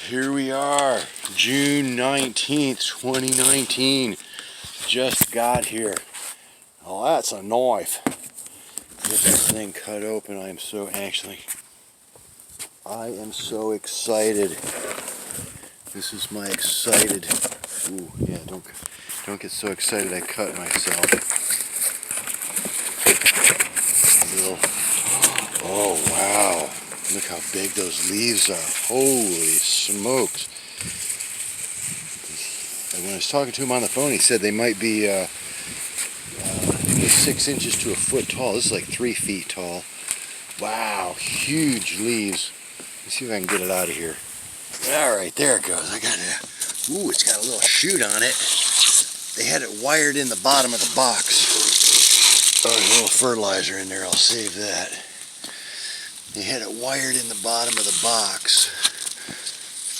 Here we are, June 19th, 2019. Just got here. Oh, that's a knife. Get this thing cut open. I am so excited. This is my excited. Ooh, yeah, don't get so excited I cut myself. Oh wow. Look how big those leaves are. Holy smokes. And when I was talking to him on the phone, he said they might be 6 inches to a foot tall. This is like 3 feet tall. Wow, huge leaves. Let's see if I can get it out of here. Alright, there it goes. I got it. Ooh, it's got a little shoot on it. They had it wired in the bottom of the box. Oh, there's a little fertilizer in there. I'll save that. They had it wired in the bottom of the box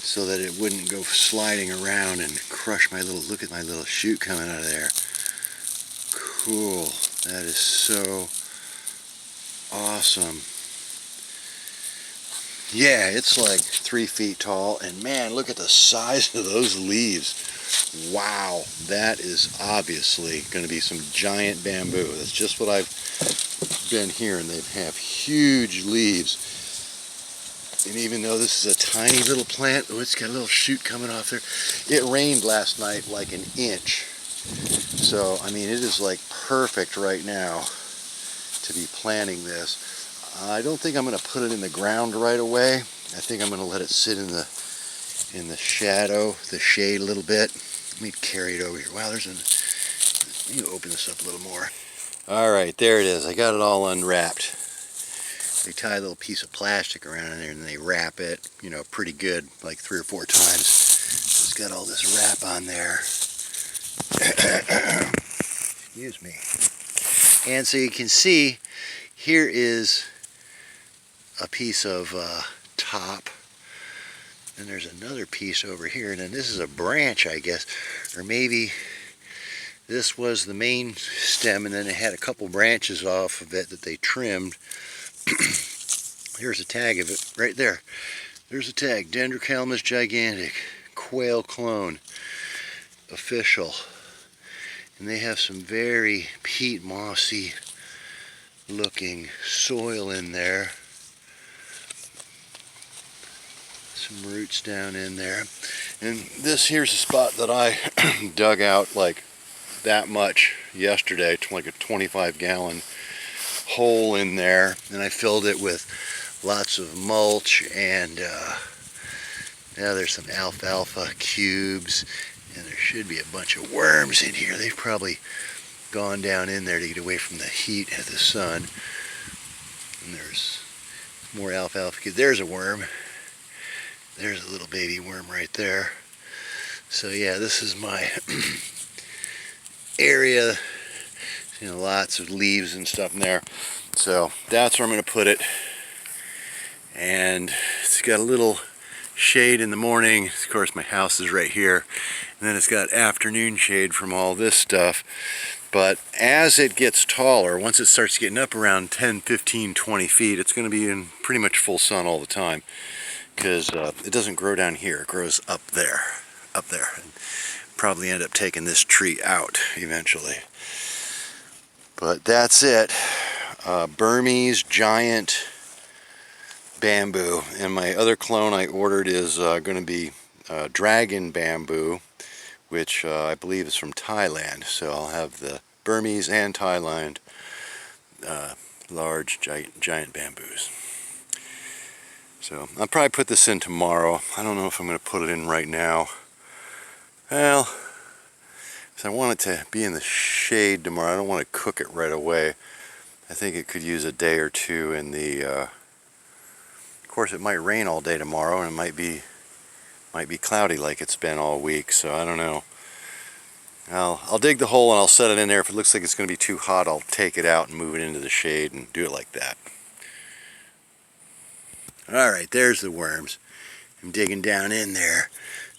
so that it wouldn't go sliding around and crush my little, look at my little shoot coming out of there. Cool. That is so awesome. Yeah, it's like 3 feet tall, and man, look at the size of those leaves. Wow, that is obviously going to be some giant bamboo. That's just what I've been hearing. They have huge leaves. And even though this is a tiny little plant, oh, it's got a little shoot coming off there. It rained last night like an inch. So, I mean, it is like perfect right now to be planting this. I don't think I'm going to put it in the ground right away. I think I'm going to let it sit in the shadow, the shade a little bit. Let me carry it over here. Wow, let me open this up a little more. All right, there it is. I got it all unwrapped. They tie a little piece of plastic around in there and they wrap it, you know, pretty good, like 3 or 4 times. So it's got all this wrap on there. Excuse me. And so you can see, here is a piece of top, and there's another piece over here, and then this is a branch, I guess, or maybe this was the main stem, and then it had a couple branches off of it that they trimmed. Here's a tag of it right there. There's a tag, Dendrocalamus Giganteus, quail clone, official. And they have some very peat mossy looking soil in there. Some roots down in there. And this here's a spot that I dug out like that much yesterday, like a 25-gallon hole in there, and I filled it with lots of mulch, and now there's some alfalfa cubes, and there should be a bunch of worms in here. They've probably gone down in there to get away from the heat of the sun. And there's more alfalfa cubes. There's a worm. There's a little baby worm right there. So yeah, this is my area. You know, lots of leaves and stuff in there. So that's where I'm going to put it. And it's got a little shade in the morning. Of course, my house is right here. And then it's got afternoon shade from all this stuff. But as it gets taller, once it starts getting up around 10, 15, 20 feet, it's going to be in pretty much full sun all the time. Because it doesn't grow down here. It grows up there. Up there. And probably end up taking this tree out eventually. But that's it. Burmese giant bamboo. And my other clone I ordered is going to be dragon bamboo, which I believe is from Thailand. So I'll have the Burmese and Thailand large giant bamboos. So I'll probably put this in tomorrow. I don't know if I'm going to put it in right now. Well, so I want it to be in the shade tomorrow. I don't want to cook it right away. I think it could use a day or two in the, of course it might rain all day tomorrow, and it might be cloudy like it's been all week, so I don't know. I'll dig the hole and I'll set it in there. If it looks like it's going to be too hot, I'll take it out and move it into the shade and do it like that. Alright, there's the worms. I'm digging down in there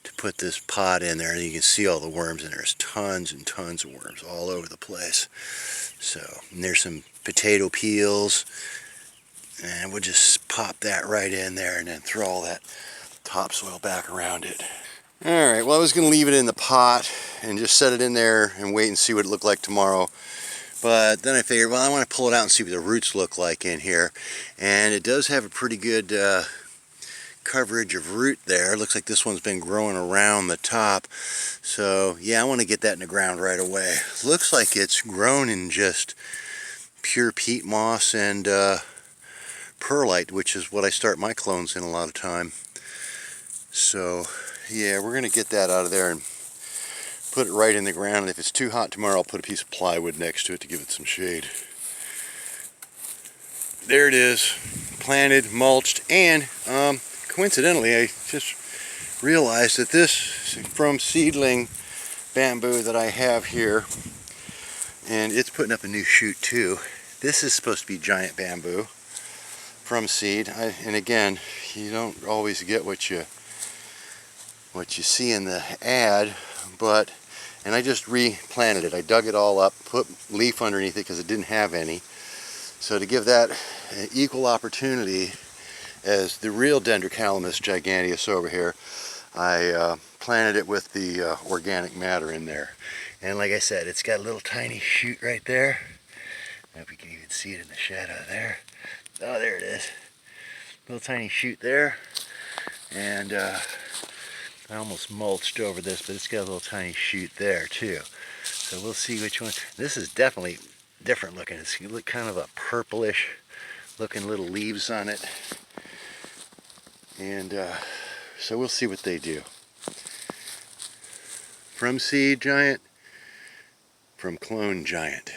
to put this pot in there, and you can see all the worms, and there's tons and tons of worms all over the place. So, and there's some potato peels, and we'll just pop that right in there and then throw all that topsoil back around it. Alright, well I was going to leave it in the pot and just set it in there and wait and see what it looked like tomorrow. But then I figured, well, I want to pull it out and see what the roots look like in here. And it does have a pretty good coverage of root there. Looks like this one's been growing around the top. So yeah, I want to get that in the ground right away. Looks like it's grown in just pure peat moss and perlite, which is what I start my clones in a lot of time. So yeah, we're going to get that out of there and put it right in the ground. And if it's too hot tomorrow, I'll put a piece of plywood next to it to give it some shade. There it is, planted, mulched, and coincidentally, I just realized that this from seedling bamboo that I have here, and it's putting up a new shoot too. This is supposed to be giant bamboo from seed. And again, you don't always get what you see in the ad, and I just replanted it. I dug it all up, put leaf underneath it because it didn't have any. So to give that an equal opportunity as the real Dendrocalamus Giganteus over here, I planted it with the organic matter in there. And like I said, it's got a little tiny shoot right there. I don't know if you can even see it in the shadow there. Oh, there it is. Little tiny shoot there. And I almost mulched over this, but it's got a little tiny shoot there too. So we'll see which one. This is definitely different looking. It's kind of a purplish looking little leaves on it. And so we'll see what they do. From seed giant, from clone giant.